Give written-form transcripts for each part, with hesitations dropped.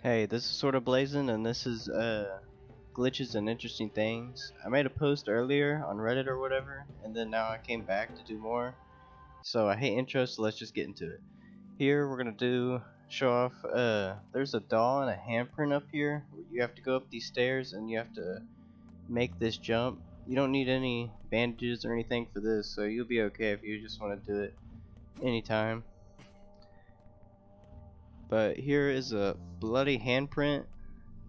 Hey, this is sort of blazing, and this is glitches and interesting things. I made a post earlier on Reddit or whatever, and then now I came back to do more. So I hate intros, so let's just get into it. Here we're gonna show off. There's a doll and a handprint up here. You have to go up these stairs, and you have to make this jump. You don't need any bandages or anything for this, so you'll be okay if you just want to do it anytime. But here is a bloody handprint.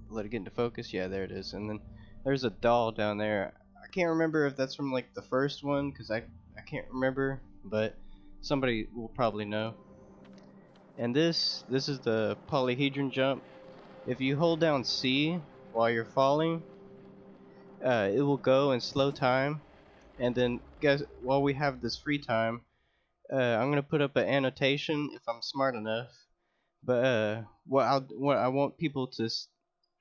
Let it get into focus. Yeah, there it is. And then there's a doll down there. I can't remember if that's from like the first one because I can't remember, but somebody will probably know. And this is the polyhedron jump. If you hold down C while you're falling, it will go in slow time. And then guys, while we have this free time, I'm gonna put up an annotation if I'm smart enough. But what I want people to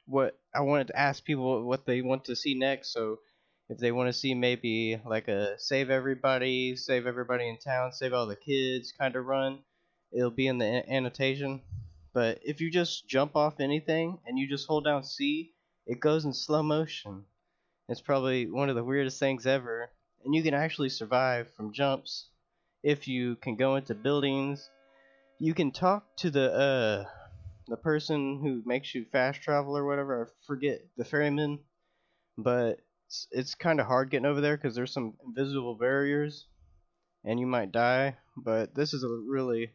what I wanted to ask people what they want to see next. So if they want to see maybe like a save everybody in town, save all the kids kind of run, it'll be in the annotation. But if you just jump off anything and you just hold down C, it goes in slow motion. It's probably one of the weirdest things ever, and you can actually survive from jumps if you can go into buildings. You can talk to the person who makes you fast travel or whatever. I forget the ferryman, but it's kind of hard getting over there because there's some invisible barriers and you might die. But this is a really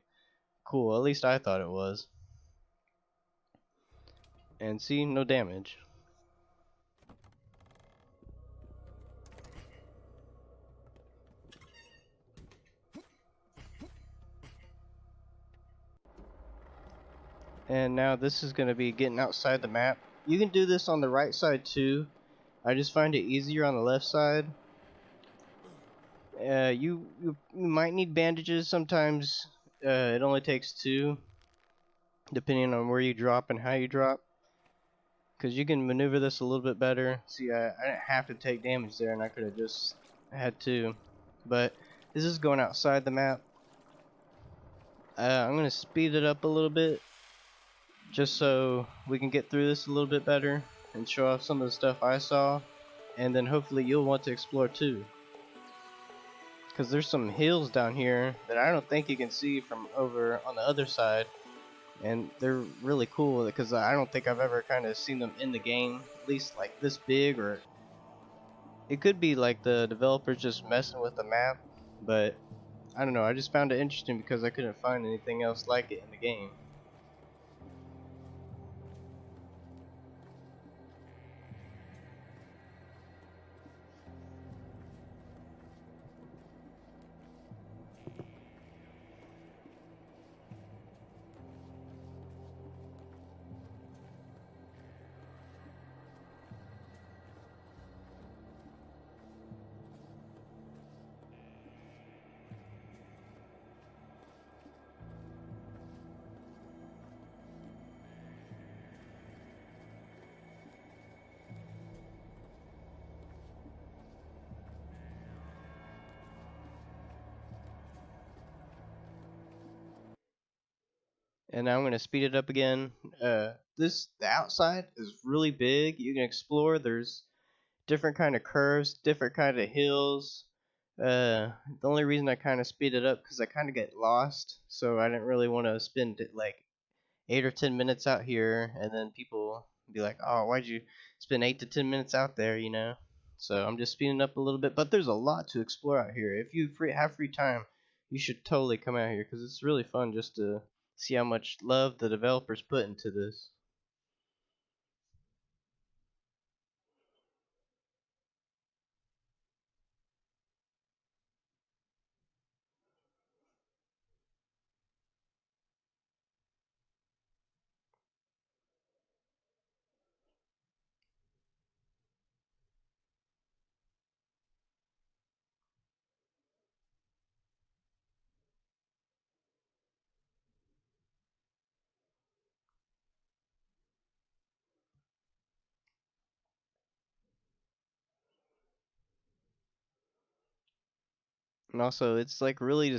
cool. At least I thought it was. And see, no damage. And now this is going to be getting outside the map. You can do this on the right side too. I just find it easier on the left side. You might need bandages sometimes. It only takes two, depending on where you drop and how you drop. Because you can maneuver this a little bit better. See, I didn't have to take damage there, and I could have just had to. But this is going outside the map. I'm going to speed it up a little bit, just so we can get through this a little bit better and show off some of the stuff I saw. And then hopefully you'll want to explore too. Because there's some hills down here that I don't think you can see from over on the other side. And they're really cool because I don't think I've ever kind of seen them in the game, at least like this big, or it could be like the developers just messing with the map, but I don't know, I just found it interesting because I couldn't find anything else like it in the game. And now I'm going to speed it up again. The outside is really big. You can explore. There's different kind of curves, different kind of hills. The only reason I kind of speed it up because I kind of get lost, so I didn't really want to spend like 8 or 10 minutes out here, and then people be like, "Oh, why'd you spend 8 to 10 minutes out there?" You know. So I'm just speeding up a little bit, but there's a lot to explore out here. If you have free time, you should totally come out here because it's really fun just to see how much love the developers put into this. And also, it's like really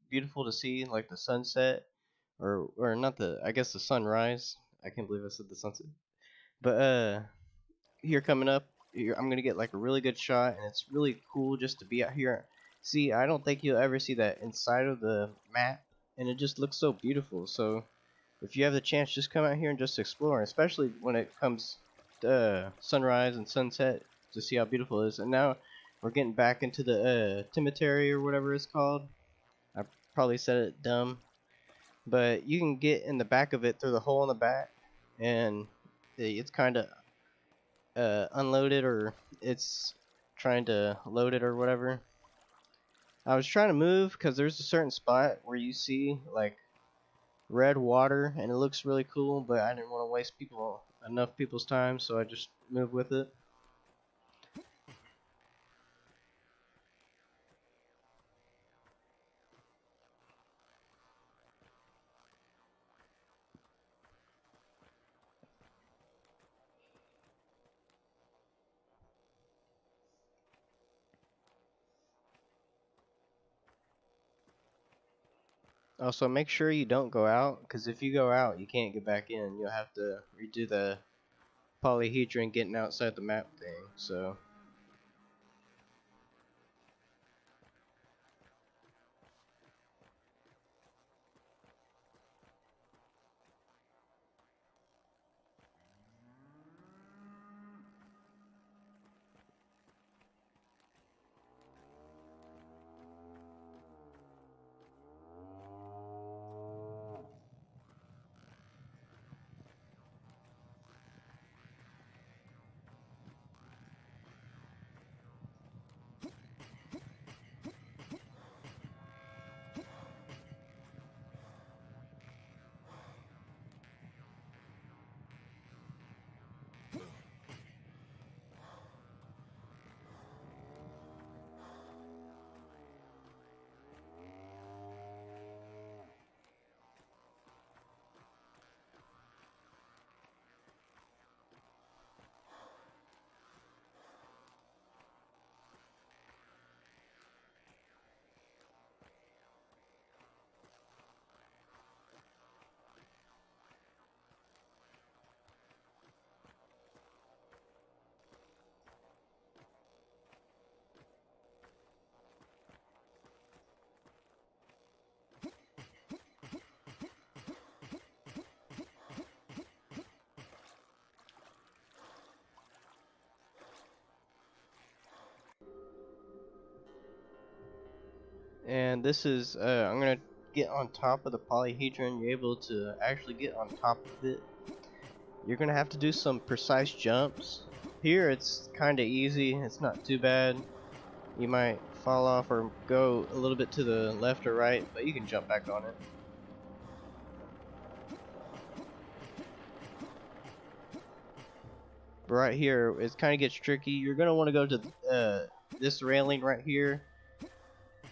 beautiful to see like the sunset, or not the, I guess the sunrise. I can't believe I said the sunset. But here coming up, here, I'm gonna get like a really good shot, and it's really cool just to be out here. See, I don't think you'll ever see that inside of the map, and it just looks so beautiful. So if you have the chance, just come out here and just explore, especially when it comes to sunrise and sunset, to see how beautiful it is. And now we're getting back into the cemetery or whatever it's called. I probably said it dumb, but you can get in the back of it through the hole in the back, and it's kind of unloaded, or it's trying to load it or whatever. I was trying to move because there's a certain spot where you see like red water and it looks really cool, but I didn't want to waste enough people's time, so I just moved with it. Also, make sure you don't go out, because if you go out, you can't get back in. You'll have to redo the polyhedron getting outside the map thing. So and this is I'm gonna get on top of the polyhedron. You're able to actually get on top of it. You're gonna have to do some precise jumps. Here it's kinda easy, it's not too bad. You might fall off or go a little bit to the left or right, but you can jump back on it. But right here, it kinda gets tricky. You're gonna wanna go to this railing right here,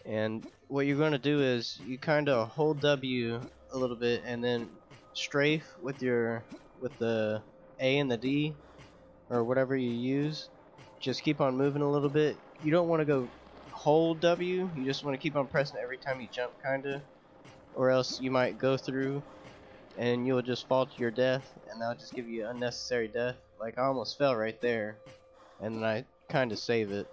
and what you're gonna do is you kinda hold W a little bit and then strafe with the A and the D, or whatever you use. Just keep on moving a little bit. You don't want to go hold W, you just want to keep on pressing it every time you jump, kinda, or else you might go through and you'll just fall to your death, and that'll just give you unnecessary death. Like I almost fell right there, and then I kinda save it.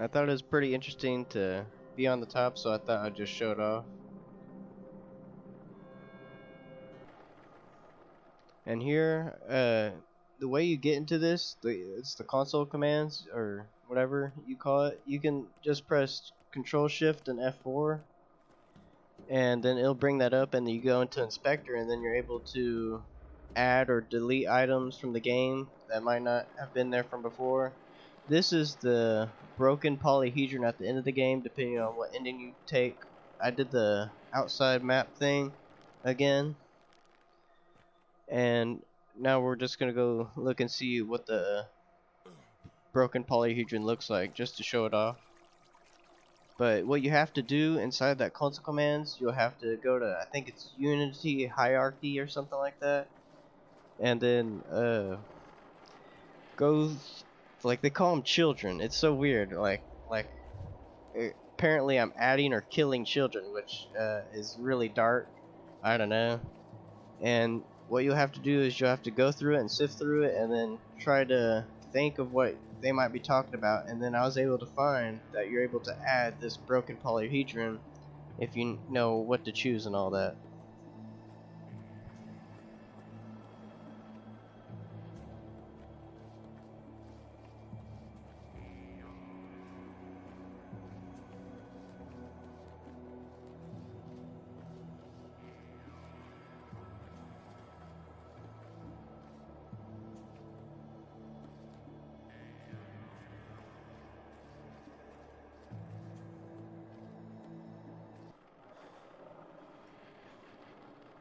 I thought it was pretty interesting to be on the top, so I thought I'd just show it off. And here, the way you get into this, it's the console commands, or whatever you call it. You can just press Control Shift and F4, and then it'll bring that up, and you go into Inspector, and then you're able to add or delete items from the game that might not have been there from before. This is the broken polyhedron at the end of the game, depending on what ending you take. I did the outside map thing again, and now we're just gonna go look and see what the broken polyhedron looks like, just to show it off. But what you have to do inside that console commands, you'll have to go to, I think it's Unity Hierarchy or something like that, and then go, like, they call them children. It's so weird. Like apparently I'm adding or killing children, which is really dark. I don't know. And what you'll have to do is you'll have to go through it and sift through it, and then try to think of what they might be talking about. And then I was able to find that you're able to add this broken polyhedron if you know what to choose and all that.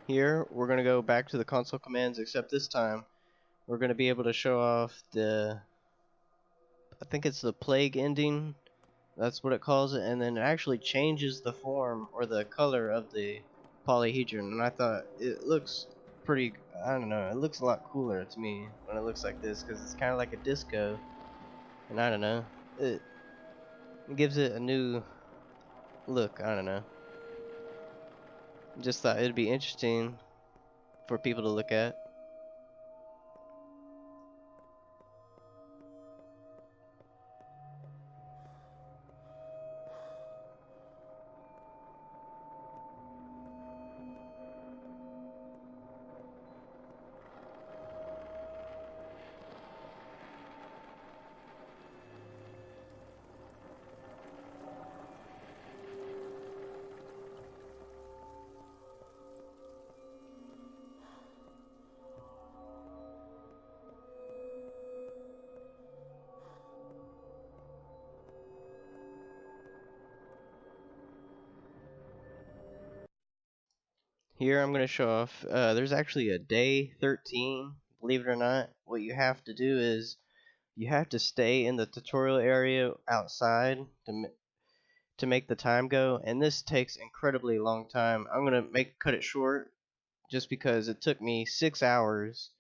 Here, we're going to go back to the console commands, except this time we're going to be able to show off the, I think it's the plague ending, that's what it calls it, and then it actually changes the form or the color of the polyhedron, and I thought it looks pretty, I don't know, it looks a lot cooler to me when it looks like this, because it's kind of like a disco, and I don't know, it gives it a new look. I don't know, just thought it'd be interesting for people to look at. Here I'm going to show off, there's actually a day 13, believe it or not. What you have to do is, you have to stay in the tutorial area outside to make the time go, and this takes incredibly long time. I'm going to cut it short, just because it took me 6 hours,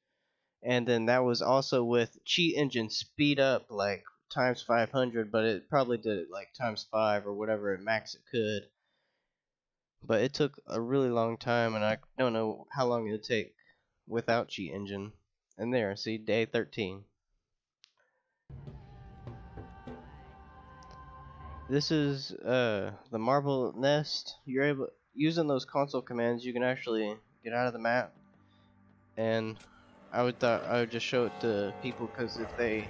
and then that was also with cheat engine speed up like times 500, but it probably did it like times 5 or whatever max it could. But it took a really long time, and I don't know how long it would take without cheat engine. And there, see, day 13. This is the marble nest. You're able, using those console commands, you can actually get out of the map, and thought I would just show it to people, because if they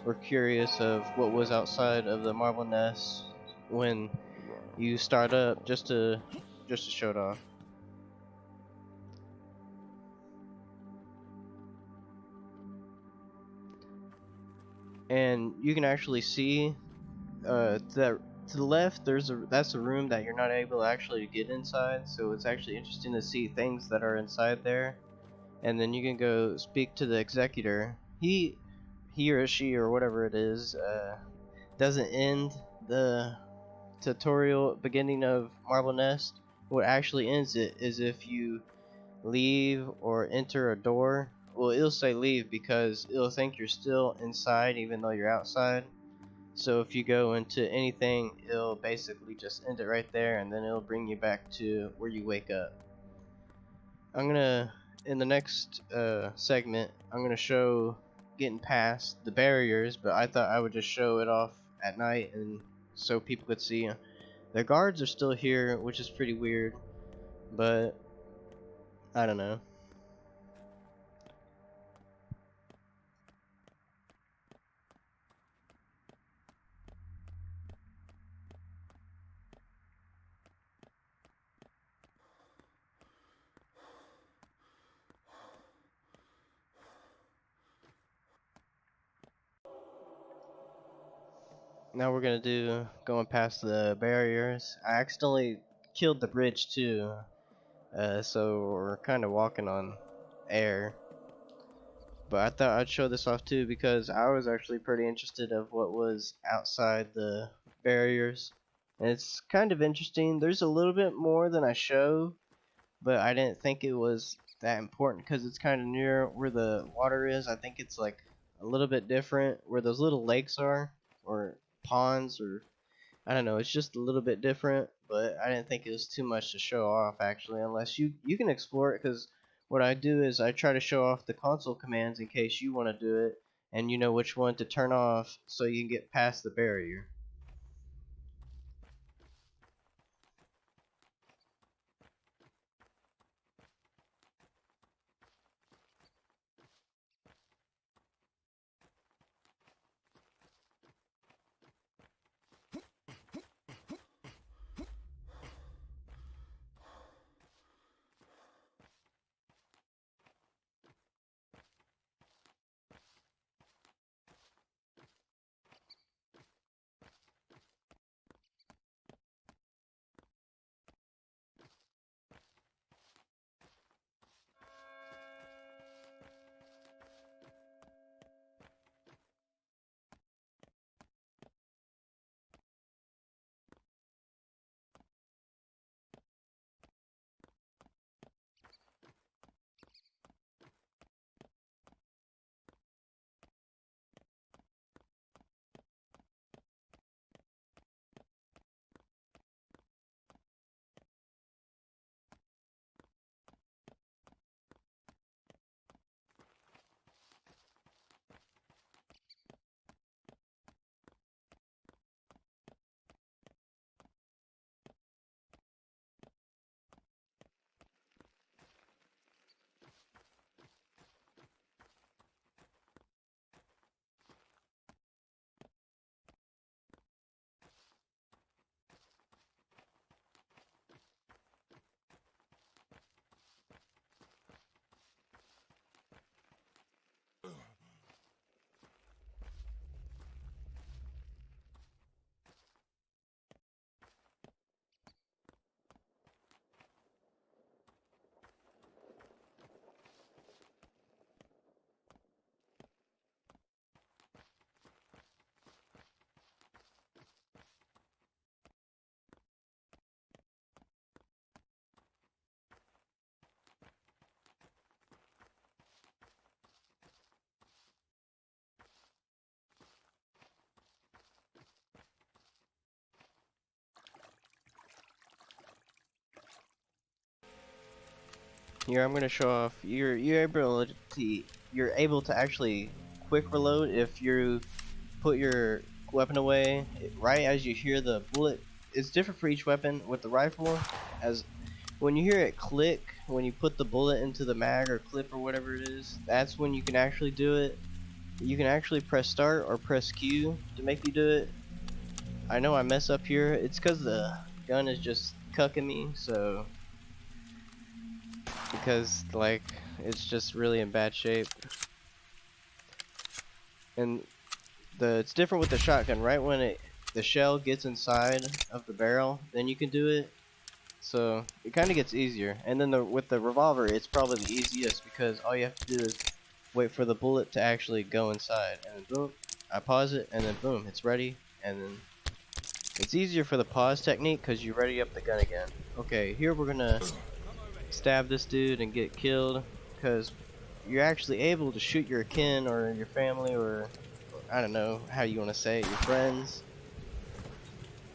were curious of what was outside of the marble nest when you start up, just to show it off. And you can actually see that to the left, that's a room that you're not able to actually get inside, so it's actually interesting to see things that are inside there. And then you can go speak to the executor. He or she or whatever it is doesn't end the tutorial beginning of Marble Nest. What actually ends it is if you leave or enter a door. Well, it'll say leave because it'll think you're still inside even though you're outside. So if you go into anything, it'll basically just end it right there, and then it'll bring you back to where you wake up. I'm gonna, in the next segment, I'm gonna show getting past the barriers, but I thought I would just show it off at night and so people could see. The guards are still here, which is pretty weird, but I don't know. Now we're gonna do going past the barriers. I accidentally killed the bridge too, so we're kind of walking on air. But I thought I'd show this off too because I was actually pretty interested of what was outside the barriers. And it's kind of interesting. There's a little bit more than I show, but I didn't think it was that important because it's kind of near where the water is. I think it's like a little bit different where those little lakes are, or ponds, or I don't know. It's just a little bit different, but I didn't think it was too much to show off actually, unless you can explore it. Because what I do is I try to show off the console commands in case you want to do it, and you know which one to turn off so you can get past the barrier. Here I'm gonna show off. You're able to actually quick reload if you put your weapon away right as you hear the bullet. It's different for each weapon. With the rifle, as when you hear it click when you put the bullet into the mag or clip or whatever it is, that's when you can actually do it. You can actually press start or press Q to make you do it. I know I mess up here. It's because the gun is just cucking me, so because like it's just really in bad shape. And it's different with the shotgun. Right when the shell gets inside of the barrel, then you can do it. So it kind of gets easier. And then with the revolver, it's probably the easiest because all you have to do is wait for the bullet to actually go inside, and then boom, I pause it, and then boom, it's ready. And then it's easier for the pause technique because you ready up the gun again. Okay, here we're gonna stab this dude and get killed because you're actually able to shoot your kin or your family, or I don't know how you want to say it, your friends.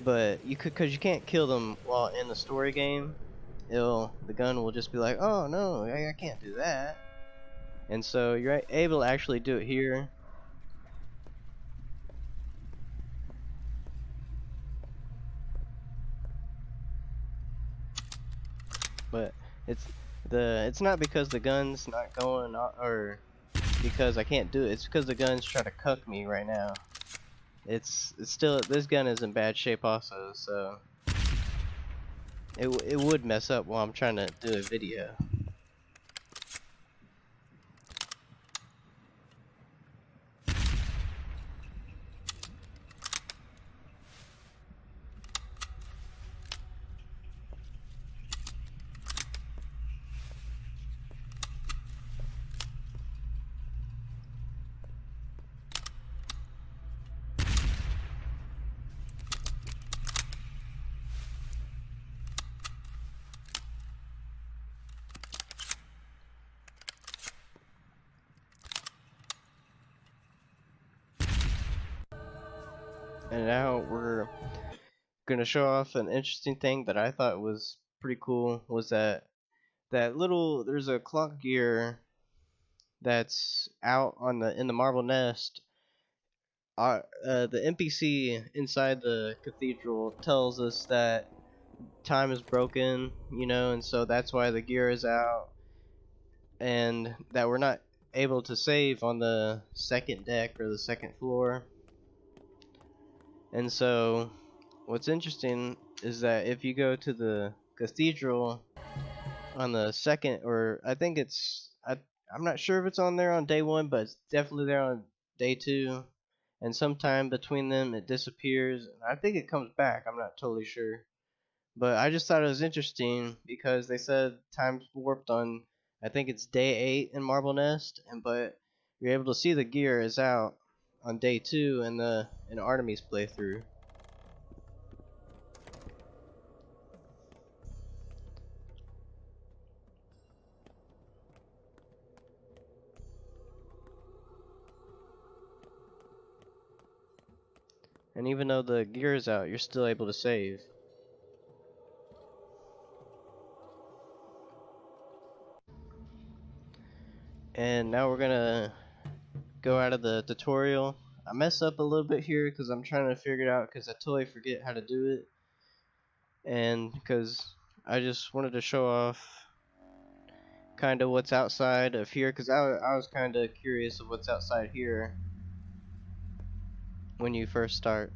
But you could, because you can't kill them while in the story game. The gun will just be like, oh no, I can't do that. And so you're able to actually do it here. But it's it's not because the gun's not going or because I can't do it. It's because the gun's trying to cuck me right now. It's still, this gun is in bad shape also, so it would mess up while I'm trying to do a video. And now we're gonna show off an interesting thing that I thought was pretty cool. Was that little, there's a clock gear that's out on the in the marble nest. The NPC inside the cathedral tells us that time is broken, you know, and so that's why the gear is out, and that we're not able to save on the second deck or the second floor. And so what's interesting is that if you go to the cathedral on the second, or I think I'm not sure if it's on there on day one, but it's definitely there on day two, and sometime between them it disappears. I think it comes back, I'm not totally sure. But I just thought it was interesting because they said time's warped on, I think it's day 8 in Marble Nest, and but you're able to see the gear is out on day 2 in the Artemis playthrough. And even though the gear is out, you're still able to save. And now we're gonna go out of the tutorial. I mess up a little bit here because I'm trying to figure it out because I totally forget how to do it. And because I just wanted to show off kind of what's outside of here, because I was kind of curious of what's outside here when you first start.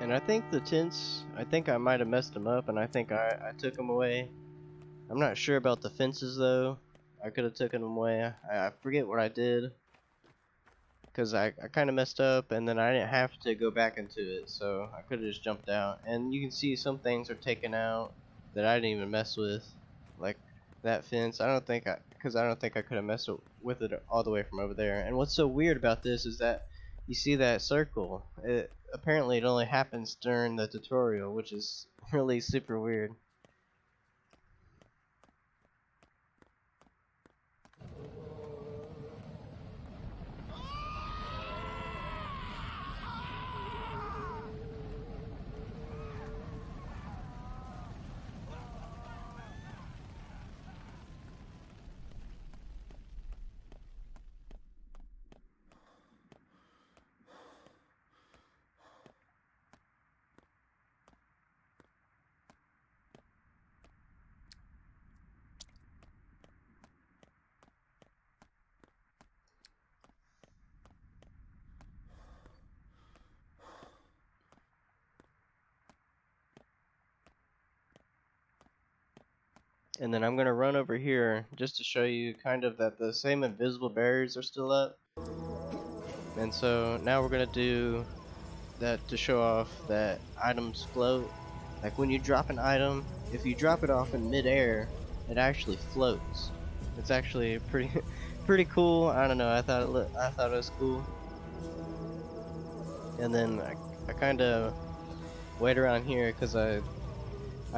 And I think the tents, I think I might have messed them up, and I think I took them away. I'm not sure about the fences though. I could have taken them away. I forget what I did, because I kind of messed up, and then I didn't have to go back into it, so I could have just jumped out. And you can see some things are taken out that I didn't even mess with, like that fence. I don't think because I don't think I could have messed with it all the way from over there. And what's so weird about this is that you see that circle. Apparently it only happens during the tutorial, which is really super weird. And then I'm gonna run over here just to show you kind of that the same invisible barriers are still up. And so now we're gonna do that to show off that items float. Like when you drop an item, if you drop it off in midair, it actually floats. It's actually pretty, pretty cool. I don't know. I thought it was cool. And then I kind of wait around here because I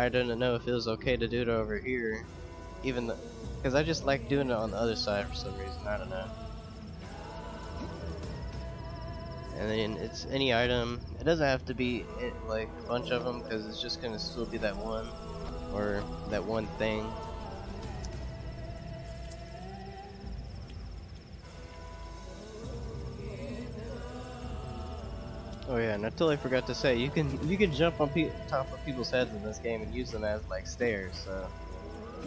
didn't know if it was okay to do it over here, even because I just like doing it on the other side for some reason. I don't know. And then it's any item. It doesn't have to be like a bunch of them because it's just gonna still be that one or that one thing. Oh yeah, and I totally forgot to say you can jump on top of people's heads in this game and use them as like stairs. So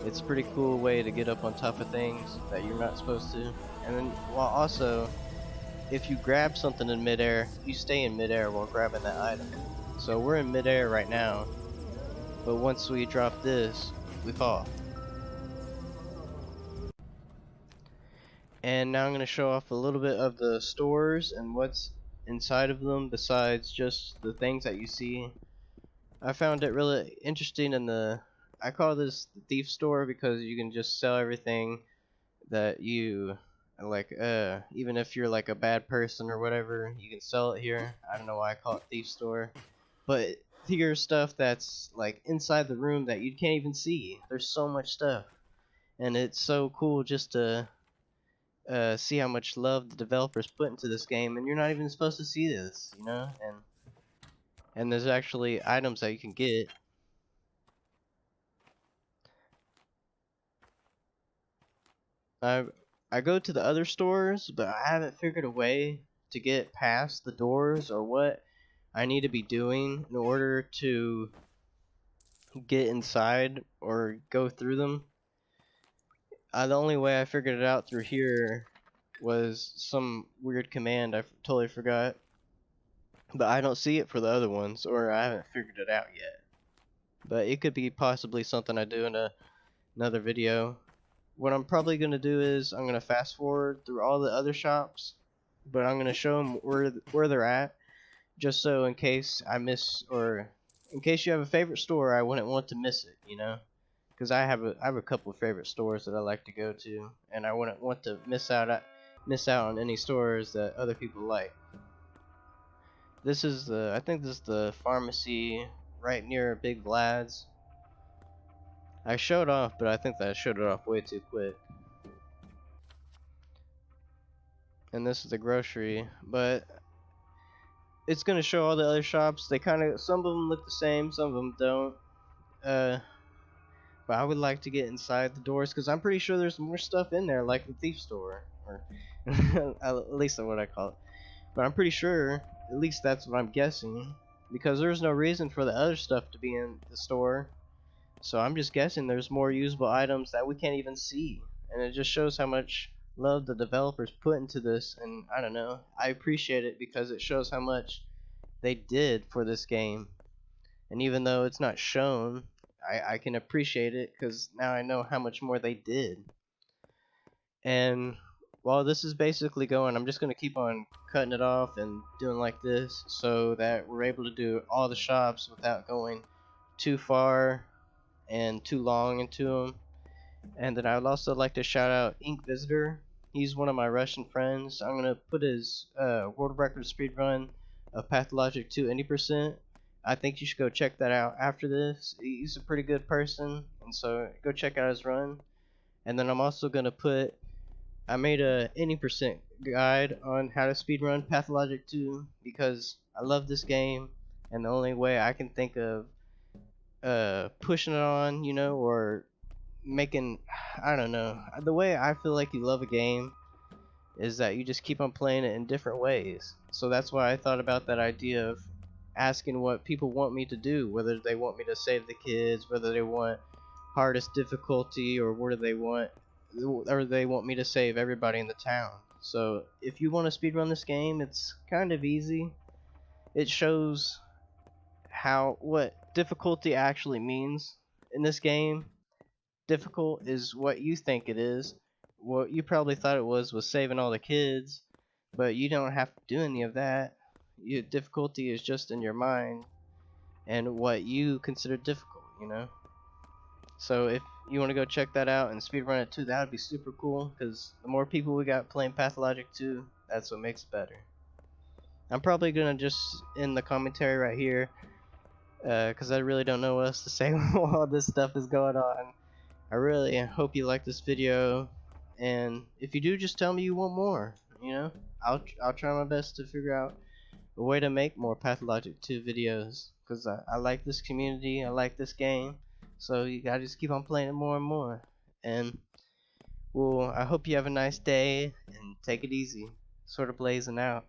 it's a pretty cool way to get up on top of things that you're not supposed to. And then while also, if you grab something in midair, you stay in midair while grabbing that item. So we're in midair right now, but once we drop this, we fall. And now I'm going to show off a little bit of the stores and what's inside of them besides just the things that you see. I found it really interesting in I call this the thief store because you can just sell everything that you like, even if you're like a bad person or whatever, you can sell it here. I don't know why I call it thief store, but here's stuff that's like inside the room that you can't even see. There's so much stuff, and it's so cool just to see how much love the developers put into this game, and you're not even supposed to see this, you know. And there's actually items that you can get. I I go to the other stores, but I haven't figured a way to get past the doors or what I need to be doing in order to get inside or go through them. The only way I figured it out through here was some weird command I totally forgot. But I don't see it for the other ones, or I haven't figured it out yet. But it could be possibly something I do in another video. What I'm probably going to do is I'm going to fast forward through all the other shops, but I'm going to show them where they're at, just so in case I miss, or in case you have a favorite store, I wouldn't want to miss it, you know? Because I have a couple of favorite stores that I like to go to, and I wouldn't want to miss out on any stores that other people like. I think this is the pharmacy right near Big Vlad's. I showed off, but I think that I showed it off way too quick. And this is the grocery, but it's gonna show all the other shops. Some of them look the same, some of them don't. Uh, but I would like to get inside the doors because I'm pretty sure there's more stuff in there, like the thief store, or at least that's what I call it. But I'm pretty sure, at least that's what I'm guessing, because there's no reason for the other stuff to be in the store. So I'm just guessing there's more usable items that we can't even see. And it just shows how much love the developers put into this, and I don't know, I appreciate it because it shows how much they did for this game. And even though it's not shown, I can appreciate it because now I know how much more they did. And while this is basically going, I'm just going to keep on cutting it off and doing like this so that we're able to do all the shops without going too far and too long into them. And then I would also like to shout out Ink Visitor. He's one of my Russian friends. I'm going to put his world record speed run of Pathologic 2 80%. I think you should go check that out after this. He's a pretty good person, and so go check out his run. And then I'm also going to I made a 80% guide on how to speedrun Pathologic 2 because I love this game, and the only way I can think of pushing it on, you know, or making, I don't know, the way I feel like you love a game is that you just keep on playing it in different ways. So that's why I thought about that idea of asking what people want me to do, whether they want me to save the kids, whether they want hardest difficulty, or they want me to save everybody in the town. So if you want to speedrun this game, it's kind of easy. It shows what difficulty actually means in this game, difficult is what you think it is. What you probably thought it was saving all the kids, but you don't have to do any of that. Your difficulty is just in your mind and what you consider difficult. So if you want to go check that out and speedrun it too, that would be super cool, because the more people we got playing Pathologic 2, that's what makes it better. I'm probably gonna just end the commentary right here, because I really don't know what else to say while all this stuff is going on. I really hope you like this video, and if you do, just tell me you want more. I'll try my best to figure out a way to make more Pathologic 2 videos, because I like this community, I like this game, so you gotta just keep on playing it more and more. And well, I hope you have a nice day and take it easy. Sort of blazing out.